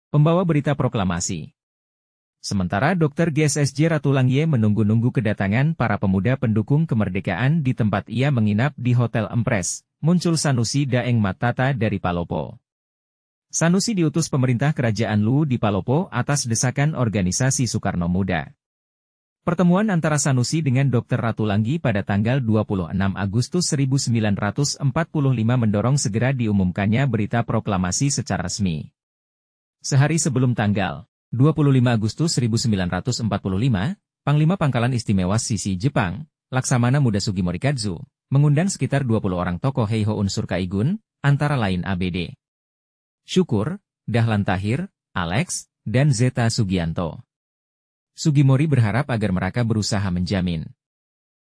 Pembawa berita proklamasi. Sementara Dr. GSSJ Ratulangye menunggu-nunggu kedatangan para pemuda pendukung kemerdekaan di tempat ia menginap di Hotel Empress, muncul Sanusi Daeng Matata dari Palopo. Sanusi diutus pemerintah Kerajaan Luwu di Palopo atas desakan organisasi Soekarno Muda. Pertemuan antara Sanusi dengan Dr. Ratulangye pada tanggal 26 Agustus 1945 mendorong segera diumumkannya berita proklamasi secara resmi. Sehari sebelum tanggal 25 Agustus 1945, Panglima Pangkalan Istimewa Sisi Jepang, Laksamana Muda Sugimori Kadzu, mengundang sekitar 20 orang tokoh Heiho unsur Kaigun, antara lain ABD Syukur, Dahlan Tahir, Alex, dan Zeta Sugianto. Sugimori berharap agar mereka berusaha menjamin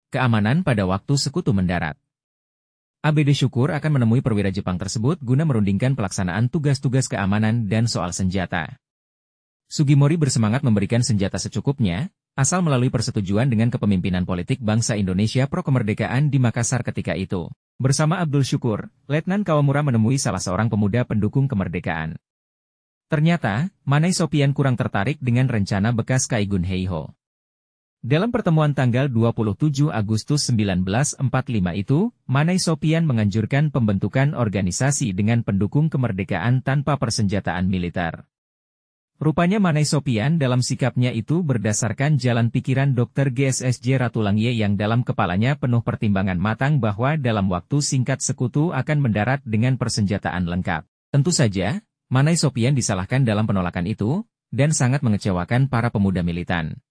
keamanan pada waktu sekutu mendarat. ABD Syukur akan menemui perwira Jepang tersebut guna merundingkan pelaksanaan tugas-tugas keamanan dan soal senjata. Sugimori bersemangat memberikan senjata secukupnya, asal melalui persetujuan dengan kepemimpinan politik bangsa Indonesia pro-kemerdekaan di Makassar ketika itu. Bersama Abdul Syukur, Letnan Kawamura menemui salah seorang pemuda pendukung kemerdekaan. Ternyata, Manai Sopian kurang tertarik dengan rencana bekas Kaigun Heiho. Dalam pertemuan tanggal 27 Agustus 1945 itu, Manai Sopian menganjurkan pembentukan organisasi dengan pendukung kemerdekaan tanpa persenjataan militer. Rupanya Manai Sopian dalam sikapnya itu berdasarkan jalan pikiran Dr. GSSJ Ratulangye yang dalam kepalanya penuh pertimbangan matang bahwa dalam waktu singkat sekutu akan mendarat dengan persenjataan lengkap. Tentu saja, Manai Sopian disalahkan dalam penolakan itu, dan sangat mengecewakan para pemuda militan.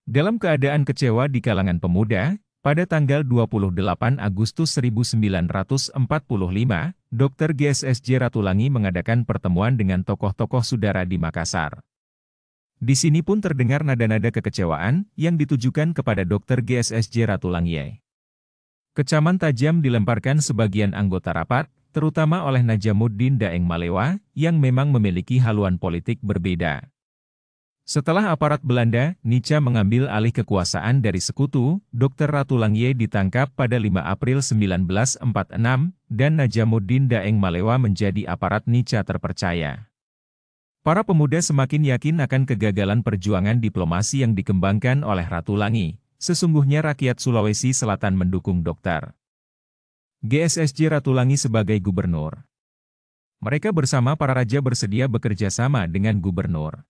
Dalam keadaan kecewa di kalangan pemuda, pada tanggal 28 Agustus 1945, Dr. GSSJ Ratulangye mengadakan pertemuan dengan tokoh-tokoh Sudara di Makassar. Di sini pun terdengar nada-nada kekecewaan yang ditujukan kepada Dr. GSSJ Ratulangye. Kecaman tajam dilemparkan sebagian anggota rapat, terutama oleh Najamuddin Daeng Malewa, yang memang memiliki haluan politik berbeda. Setelah aparat Belanda, Nica mengambil alih kekuasaan dari sekutu, Dr. Ratulangye ditangkap pada 5 April 1946, dan Najamuddin Daeng Malewa menjadi aparat Nica terpercaya. Para pemuda semakin yakin akan kegagalan perjuangan diplomasi yang dikembangkan oleh Ratulangye. Sesungguhnya rakyat Sulawesi Selatan mendukung Dr. GSSJ Ratulangye sebagai gubernur. Mereka bersama para raja bersedia bekerja sama dengan gubernur.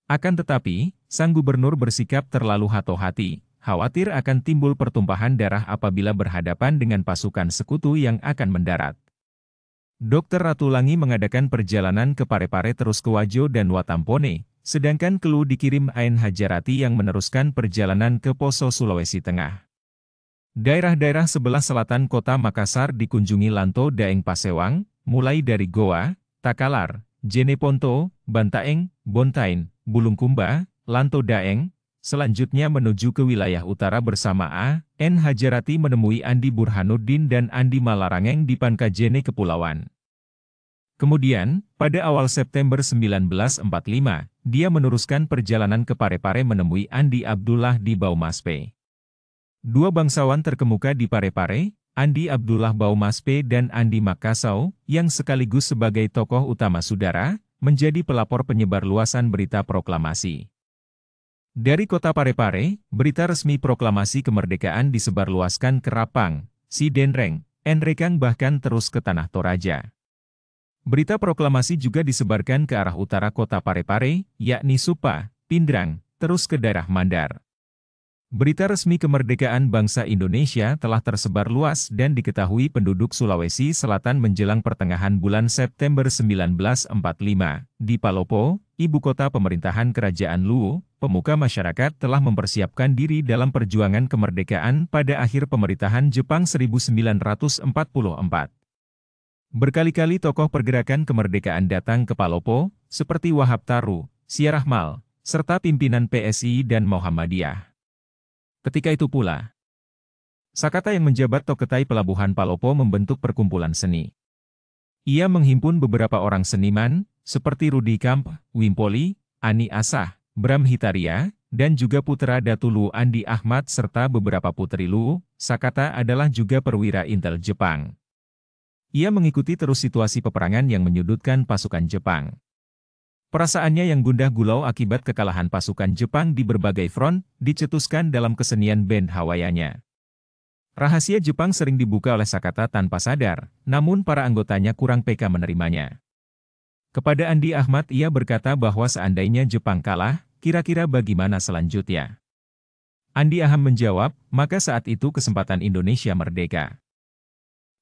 Akan tetapi, sang gubernur bersikap terlalu hati-hati, khawatir akan timbul pertumpahan darah apabila berhadapan dengan pasukan sekutu yang akan mendarat. Dr. Ratulangye mengadakan perjalanan ke Parepare terus ke Wajo dan Watampone, sedangkan Kelu dikirim Ain Hajarati yang meneruskan perjalanan ke Poso Sulawesi Tengah. Daerah-daerah sebelah selatan kota Makassar dikunjungi Lanto Daeng Pasewang, mulai dari Goa, Takalar, Jeneponto, Bantaeng, Bontain, Bulungkumba, Lanto Daeng, selanjutnya menuju ke wilayah utara bersama A.N. Hajarati menemui Andi Burhanuddin dan Andi Malarangeng di Pankajene Kepulauan. Kemudian, pada awal September 1945, dia meneruskan perjalanan ke Parepare menemui Andi Abdullah di Baumaspe. Dua bangsawan terkemuka di Parepare, Andi Abdullah Baumaspe dan Andi Makassau, yang sekaligus sebagai tokoh utama Sudara, menjadi pelapor penyebar luasan berita proklamasi. Dari kota Parepare, berita resmi proklamasi kemerdekaan disebarluaskan ke Rapang, Sidenreng, Enrekang bahkan terus ke Tanah Toraja. Berita proklamasi juga disebarkan ke arah utara kota Parepare, yakni Supa, Pindrang, terus ke daerah Mandar. Berita resmi kemerdekaan bangsa Indonesia telah tersebar luas dan diketahui penduduk Sulawesi Selatan menjelang pertengahan bulan September 1945. Di Palopo, ibu kota pemerintahan Kerajaan Luwu, pemuka masyarakat telah mempersiapkan diri dalam perjuangan kemerdekaan pada akhir pemerintahan Jepang 1944. Berkali-kali tokoh pergerakan kemerdekaan datang ke Palopo, seperti Wahab Taru, Syarahmal, serta pimpinan PSI dan Muhammadiyah. Ketika itu pula, Sakata yang menjabat Toketai Pelabuhan Palopo membentuk perkumpulan seni. Ia menghimpun beberapa orang seniman, seperti Rudi Kamp, Wimpoli, Ani Asah, Bram Hitaria, dan juga putra Datu Luwu Andi Ahmad serta beberapa putri Luwu. Sakata adalah juga perwira intel Jepang. Ia mengikuti terus situasi peperangan yang menyudutkan pasukan Jepang. Perasaannya yang gundah gulau akibat kekalahan pasukan Jepang di berbagai front, dicetuskan dalam kesenian band Hawaiianya. Rahasia Jepang sering dibuka oleh Sakata tanpa sadar, namun para anggotanya kurang peka menerimanya. Kepada Andi Ahmad ia berkata bahwa seandainya Jepang kalah, kira-kira bagaimana selanjutnya? Andi Ahmad menjawab, maka saat itu kesempatan Indonesia merdeka.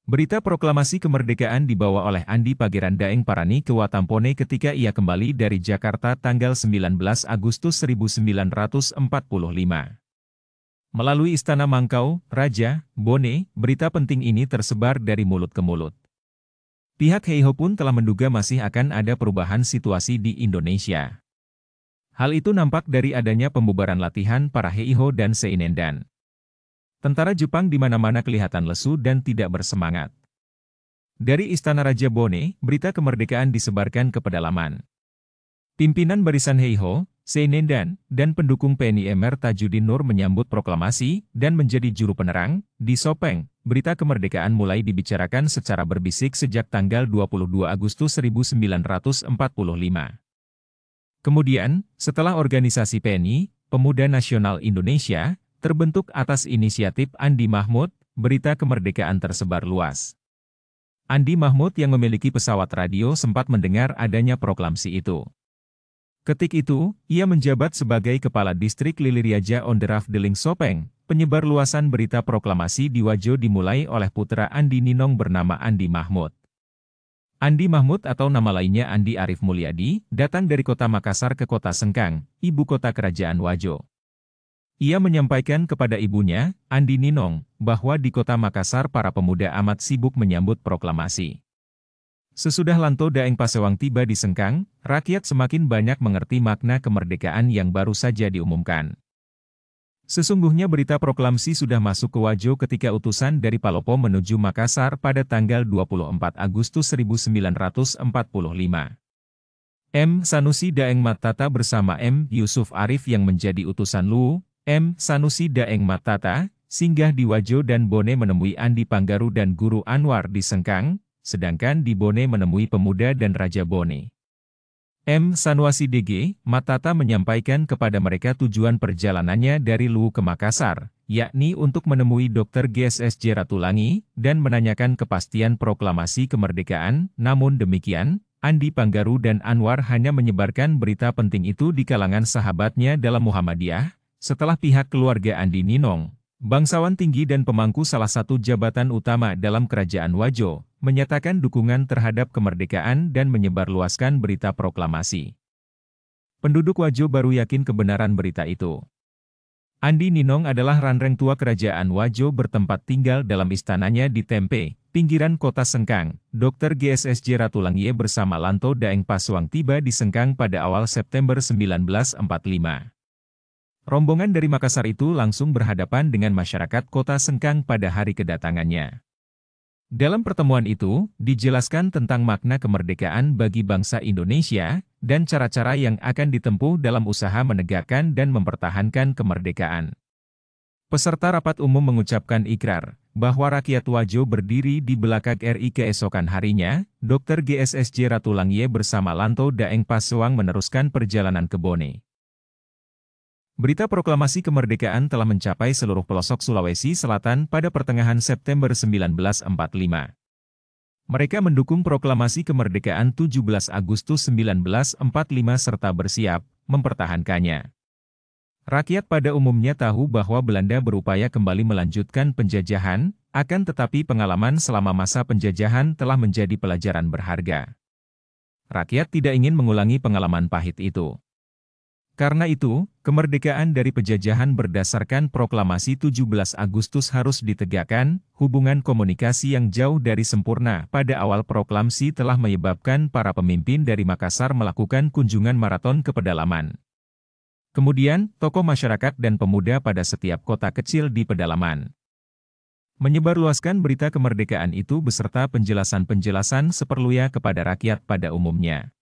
Berita proklamasi kemerdekaan dibawa oleh Andi Pangeran Daeng Parani ke Watampone ketika ia kembali dari Jakarta tanggal 19 Agustus 1945. Melalui Istana Mangkau, Raja Bone, berita penting ini tersebar dari mulut ke mulut. Pihak Heiho pun telah menduga masih akan ada perubahan situasi di Indonesia. Hal itu nampak dari adanya pembubaran latihan para Heiho dan Seinendan. Tentara Jepang di mana-mana kelihatan lesu dan tidak bersemangat. Dari Istana Raja Bone, berita kemerdekaan disebarkan ke pedalaman. Pimpinan barisan Heiho, Seinendan, dan pendukung PNI Mr. Tajudin Nur menyambut proklamasi dan menjadi juru penerang. Di Sopeng, berita kemerdekaan mulai dibicarakan secara berbisik sejak tanggal 22 Agustus 1945. Kemudian, setelah organisasi PNI, Pemuda Nasional Indonesia, terbentuk atas inisiatif Andi Mahmud, berita kemerdekaan tersebar luas. Andi Mahmud yang memiliki pesawat radio sempat mendengar adanya proklamasi itu. Ketik itu, ia menjabat sebagai Kepala Distrik Liliriaja Onderaf Deling Sopeng. Penyebar luasan berita proklamasi di Wajo dimulai oleh putra Andi Ninong bernama Andi Mahmud. Andi Mahmud atau nama lainnya Andi Arif Mulyadi, datang dari kota Makassar ke kota Sengkang, ibu kota kerajaan Wajo. Ia menyampaikan kepada ibunya, Andi Ninong, bahwa di kota Makassar para pemuda amat sibuk menyambut proklamasi. Sesudah Lanto Daeng Pasewang tiba di Sengkang, rakyat semakin banyak mengerti makna kemerdekaan yang baru saja diumumkan. Sesungguhnya berita proklamasi sudah masuk ke Wajo ketika utusan dari Palopo menuju Makassar pada tanggal 24 Agustus 1945. M. Sanusi Daeng Matata bersama M. Yusuf Arif yang menjadi utusan Luwu, M. Sanusi Daeng Matata, singgah di Wajo dan Bone menemui Andi Panggaru dan Guru Anwar di Sengkang, sedangkan di Bone menemui pemuda dan Raja Bone. M. Sanusi DG, Matata menyampaikan kepada mereka tujuan perjalanannya dari Luwu ke Makassar, yakni untuk menemui Dr. GSSJ Ratulangi, dan menanyakan kepastian proklamasi kemerdekaan. Namun demikian, Andi Panggaru dan Anwar hanya menyebarkan berita penting itu di kalangan sahabatnya dalam Muhammadiyah. Setelah pihak keluarga Andi Ninong, bangsawan tinggi dan pemangku salah satu jabatan utama dalam kerajaan Wajo, menyatakan dukungan terhadap kemerdekaan dan menyebarluaskan berita proklamasi. Penduduk Wajo baru yakin kebenaran berita itu. Andi Ninong adalah ranreng tua kerajaan Wajo bertempat tinggal dalam istananya di Tempe, pinggiran kota Sengkang. Dr. GSSJ Ratulangi bersama Lanto Daeng Pasewang tiba di Sengkang pada awal September 1945. Rombongan dari Makassar itu langsung berhadapan dengan masyarakat kota Sengkang pada hari kedatangannya. Dalam pertemuan itu, dijelaskan tentang makna kemerdekaan bagi bangsa Indonesia, dan cara-cara yang akan ditempuh dalam usaha menegakkan dan mempertahankan kemerdekaan. Peserta rapat umum mengucapkan ikrar, bahwa rakyat Wajo berdiri di belakang RI. Keesokan harinya, Dr. GSSJ Ratulangi bersama Lanto Daeng Pasewang meneruskan perjalanan ke Bone. Berita proklamasi kemerdekaan telah mencapai seluruh pelosok Sulawesi Selatan pada pertengahan September 1945. Mereka mendukung proklamasi kemerdekaan 17 Agustus 1945 serta bersiap mempertahankannya. Rakyat pada umumnya tahu bahwa Belanda berupaya kembali melanjutkan penjajahan, akan tetapi pengalaman selama masa penjajahan telah menjadi pelajaran berharga. Rakyat tidak ingin mengulangi pengalaman pahit itu. Karena itu, kemerdekaan dari penjajahan berdasarkan proklamasi 17 Agustus harus ditegakkan. Hubungan komunikasi yang jauh dari sempurna pada awal proklamasi telah menyebabkan para pemimpin dari Makassar melakukan kunjungan maraton ke pedalaman. Kemudian, tokoh masyarakat dan pemuda pada setiap kota kecil di pedalaman menyebarluaskan berita kemerdekaan itu beserta penjelasan-penjelasan seperlunya kepada rakyat pada umumnya.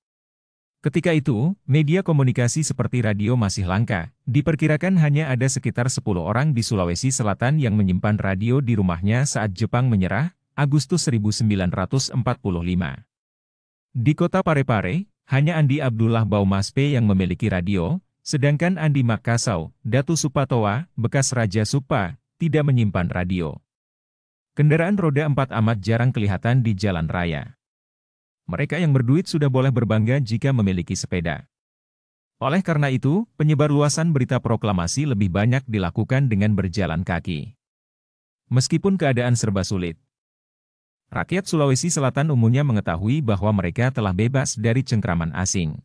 Ketika itu, media komunikasi seperti radio masih langka. Diperkirakan hanya ada sekitar 10 orang di Sulawesi Selatan yang menyimpan radio di rumahnya saat Jepang menyerah, Agustus 1945. Di kota Parepare, Hanya Andi Abdullah Baumaspe yang memiliki radio, sedangkan Andi Makassau, Datu Supatoa, bekas Raja Supa, tidak menyimpan radio. Kendaraan roda 4 amat jarang kelihatan di jalan raya. Mereka yang berduit sudah boleh berbangga jika memiliki sepeda. Oleh karena itu, penyebarluasan berita proklamasi lebih banyak dilakukan dengan berjalan kaki. Meskipun keadaan serba sulit, rakyat Sulawesi Selatan umumnya mengetahui bahwa mereka telah bebas dari cengkraman asing.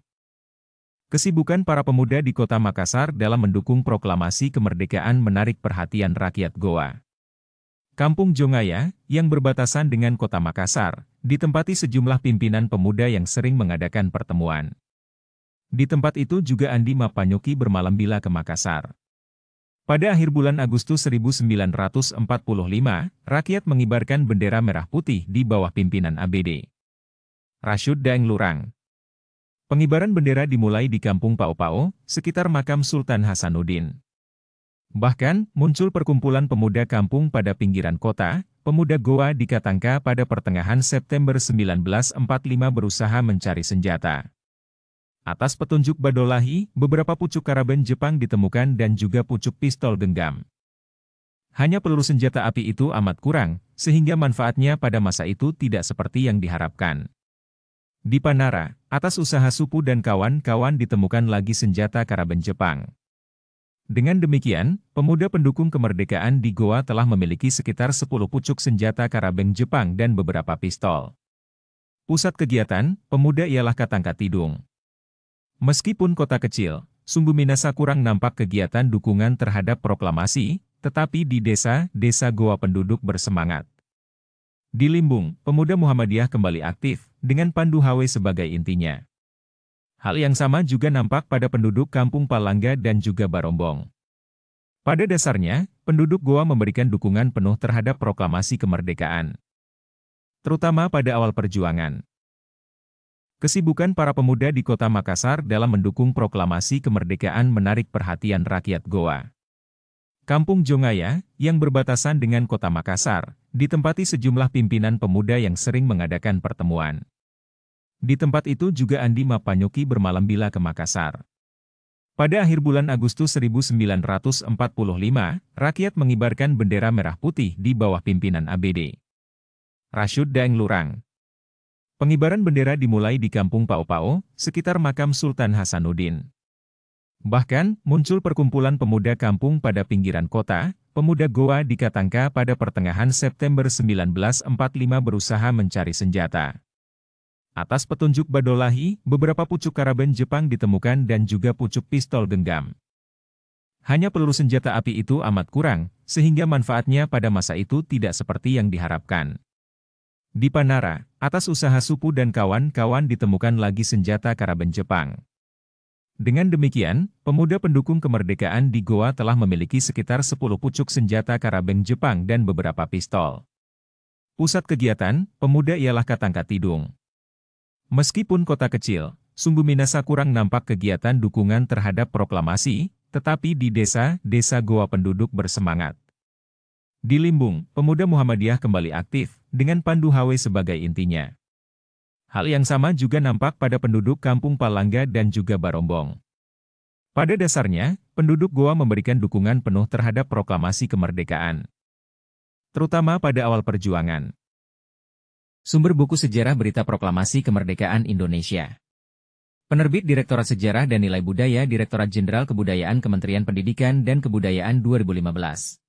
Kesibukan para pemuda di kota Makassar dalam mendukung proklamasi kemerdekaan menarik perhatian rakyat Goa. Kampung Jongaya, yang berbatasan dengan kota Makassar, ditempati sejumlah pimpinan pemuda yang sering mengadakan pertemuan. Di tempat itu juga Andi Mapanyoki bermalam bila ke Makassar. Pada akhir bulan Agustus 1945, rakyat mengibarkan bendera merah putih di bawah pimpinan ABD Rashid Daeng Lurang. Pengibaran bendera dimulai di Kampung Pao-Pao, sekitar makam Sultan Hasanuddin. Bahkan, muncul perkumpulan pemuda kampung pada pinggiran kota. Pemuda Goa di Katangka pada pertengahan September 1945 berusaha mencari senjata. Atas petunjuk Badolahi, beberapa pucuk karaben Jepang ditemukan dan juga pucuk pistol genggam. Hanya peluru senjata api itu amat kurang, sehingga manfaatnya pada masa itu tidak seperti yang diharapkan. Di Panara, atas usaha Supu dan kawan-kawan ditemukan lagi senjata karaben Jepang. Dengan demikian, pemuda pendukung kemerdekaan di Goa telah memiliki sekitar 10 pucuk senjata karaben Jepang dan beberapa pistol. Pusat kegiatan, pemuda ialah Katangka Tidung. Meskipun kota kecil, sungguh Minasa kurang nampak kegiatan dukungan terhadap proklamasi, tetapi di desa-desa Goa penduduk bersemangat. Di Limbung, pemuda Muhammadiyah kembali aktif, dengan Pandu Hawe sebagai intinya. Hal yang sama juga nampak pada penduduk Kampung Palangga dan juga Barombong. Pada dasarnya, penduduk Goa memberikan dukungan penuh terhadap proklamasi kemerdekaan, terutama pada awal perjuangan. Kesibukan para pemuda di kota Makassar dalam mendukung proklamasi kemerdekaan menarik perhatian rakyat Goa. Kampung Jongaya, yang berbatasan dengan kota Makassar, ditempati sejumlah pimpinan pemuda yang sering mengadakan pertemuan. Di tempat itu juga Andi Mapanyoki bermalam bila ke Makassar. Pada akhir bulan Agustus 1945, rakyat mengibarkan bendera merah putih di bawah pimpinan ABD Rashid Daeng Lurang. Pengibaran bendera dimulai di Kampung Pao-Pao, sekitar makam Sultan Hasanuddin. Bahkan, muncul perkumpulan pemuda kampung pada pinggiran kota. Pemuda Goa di Katangka pada pertengahan September 1945 berusaha mencari senjata. Atas petunjuk Badolahi, beberapa pucuk karaben Jepang ditemukan dan juga pucuk pistol genggam. Hanya peluru senjata api itu amat kurang, sehingga manfaatnya pada masa itu tidak seperti yang diharapkan. Di Panara, atas usaha Supu dan kawan-kawan ditemukan lagi senjata karaben Jepang. Dengan demikian, pemuda pendukung kemerdekaan di Goa telah memiliki sekitar 10 pucuk senjata karaben Jepang dan beberapa pistol. Pusat kegiatan, pemuda ialah Katangka Tidung. Meskipun kota kecil, sungguh Minasa kurang nampak kegiatan dukungan terhadap proklamasi, tetapi di desa-desa Goa penduduk bersemangat. Di Limbung, pemuda Muhammadiyah kembali aktif, dengan Pandu Hawe sebagai intinya. Hal yang sama juga nampak pada penduduk Kampung Palangga dan juga Barombong. Pada dasarnya, penduduk Goa memberikan dukungan penuh terhadap proklamasi kemerdekaan, terutama pada awal perjuangan. Sumber buku sejarah berita proklamasi kemerdekaan Indonesia. Penerbit Direktorat Sejarah dan Nilai Budaya Direktorat Jenderal Kebudayaan Kementerian Pendidikan dan Kebudayaan 2015.